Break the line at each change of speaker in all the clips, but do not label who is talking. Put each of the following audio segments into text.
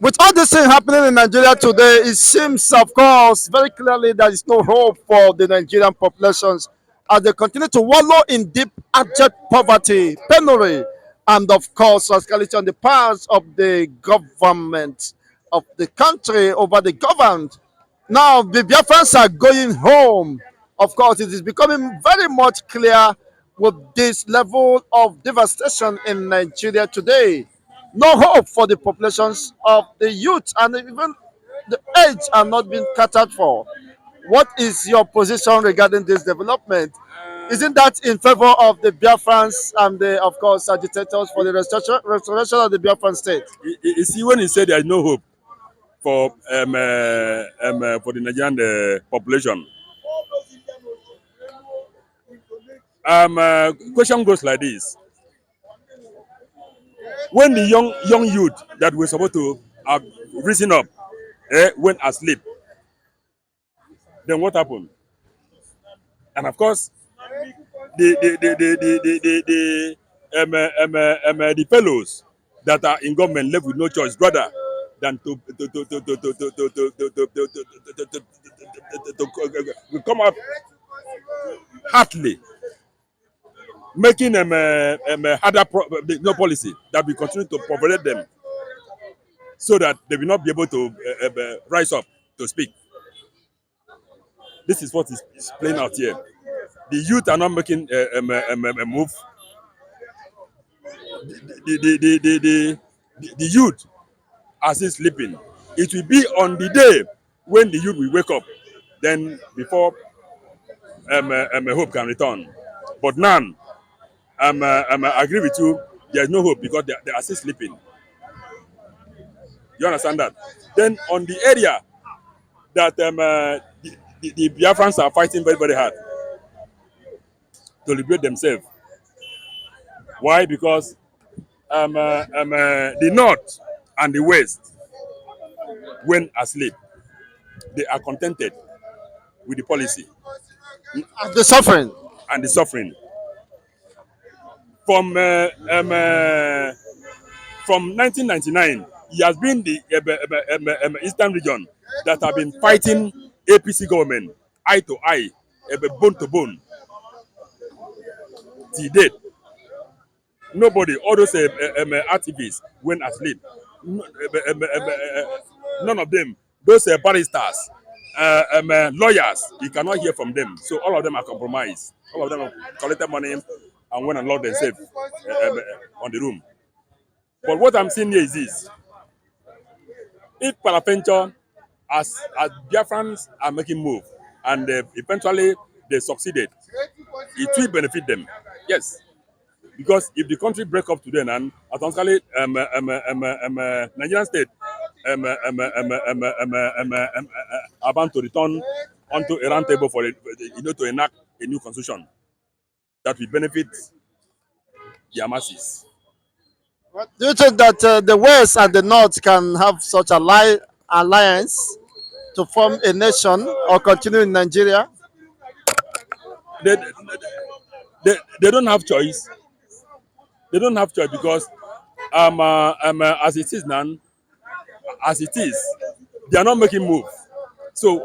With all this thing happening in Nigeria today, it seems, of course, very clearly there is no hope for the Nigerian populations as they continue to wallow in deep, abject poverty, penury, and, of course, rascality on the parts of the government of the country over the governed. Now, the Biafrans are going home. Of course, it is becoming very much clear with this level of devastation in Nigeria today. No hope for the populations of the youth, and even the age are not being catered for. What is your position regarding this development? Isn't that in favor of the Biafrans and the, of course, agitators for the restoration of the Biafran state?
You see, when he said there is no hope for the Nigerian population, question goes like this: when the young youth that were supposed to have risen up went asleep, then what happened? And of course, the fellows that are in government left with no choice rather than to come out heartily, making harder no policy that will continue to populate them, so that they will not be able to rise up to speak. This is what is playing out here. The youth are not making a move. The youth are still sleeping. It will be on the day when the youth will wake up, then before hope can return. But now, I agree with you. There is no hope because they are still sleeping. You understand that? Then on the area that the Biafrans are fighting very, very hard to liberate themselves. Why? Because the north and the west, when asleep, they are contented with the policy
And the suffering.
and the suffering. From from 1999, he has been the eastern region that have been fighting APC government eye to eye, bone to bone, till date. Nobody, all those activists went asleep. None of them, those barristers, lawyers, you cannot hear from them. So all of them are compromised. All of them have collected money and went and locked themselves on the room. But what I'm seeing here is this: if Paraventure, as Biafrans are making move, and eventually they succeeded, it will benefit them. Yes. Because if the country break up today and automatically Nigerian state are bound to return onto a round table for to enact a new constitution that will benefit their masses.
Do you think that the West and the North can have such alliance to form a nation or continue in Nigeria?
They, they don't have choice. They don't have choice because as it is now, as it is, they are not making move. So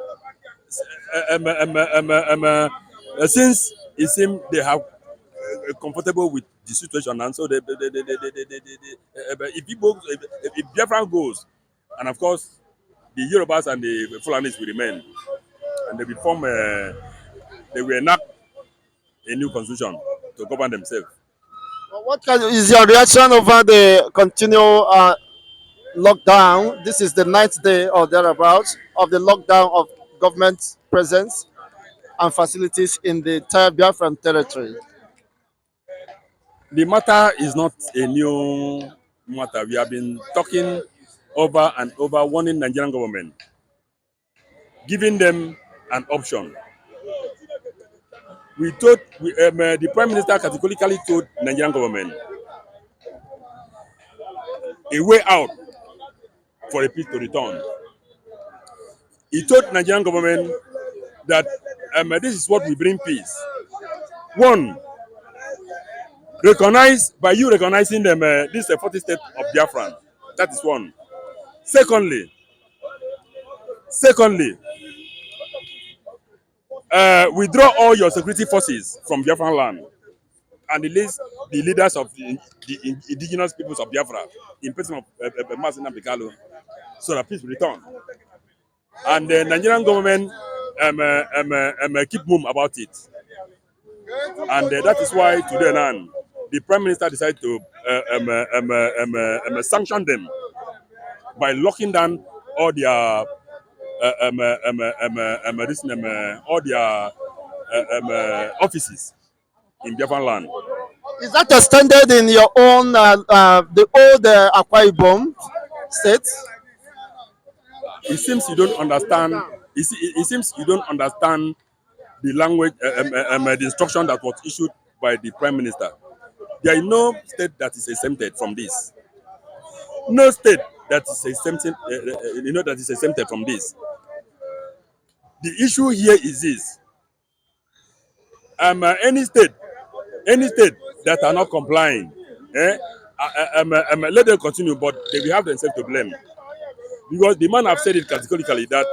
since it seems they have comfortable with the situation, and so if people if Biafran goes, and of course the Yorubas and the Fulanis will remain, and they will form they will enact a new constitution to govern themselves.
Is your reaction over the continual lockdown? This is the ninth day or thereabouts of the lockdown of government presence and facilities in the entire Biafran territory.
The matter is not a new matter. We have been talking over and over, warning Nigerian government, giving them an option. The Prime Minister categorically told Nigerian government a way out for a peace to return. He told Nigerian government that this is what will bring peace. One, recognize by you recognizing them. This is the 40th state of Biafran. That is one. Secondly, secondly, withdraw all your security forces from Biafran land and release the leaders of the indigenous peoples of Biafra in person of Mazin Bikalo so that peace will return. And the Nigerian government keep mum about it. And that is why today now, the Prime Minister decided to sanction them by locking down all their all their offices in Biafran land.
Is that extended in your own, the old Akwa Ibom state?
It seems you don't understand. It seems you don't understand the language, the instruction that was issued by the Prime Minister. There is no state that is exempted from this. No state that is exempted, that is exempted from this. The issue here is this: any state, that are not complying, let them continue, but they will have themselves to blame. Because the man have said it categorically that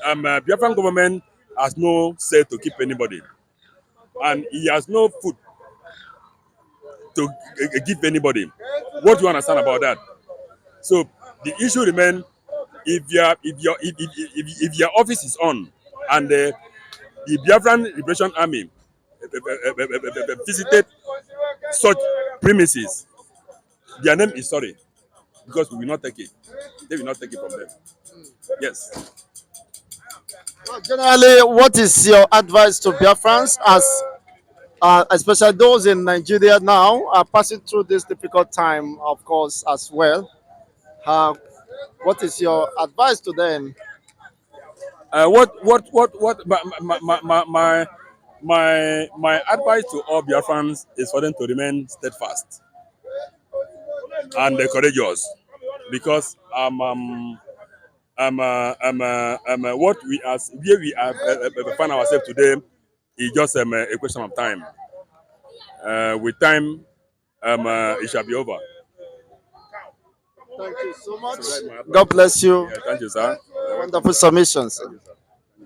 Biafran government has no say to keep anybody, and he has no food to give anybody. What do you understand about that? So the issue remains: if your office is on, and the Biafran Liberation Army visited such premises, their name is sorry, because we will not take it. They will not take it from them. Yes.
Well, generally, what is your advice to Biafrans, as especially those in Nigeria now are passing through this difficult time, of course, as well? What is your advice to them?
What my advice to all Biafrans is for them to remain steadfast and courageous, because what we as where we are find ourselves today is just a question of time. With time, it shall be over.
Thank you so much.
So that's my advice.
God bless you.
Yeah, thank you, sir.
Wonderful submissions.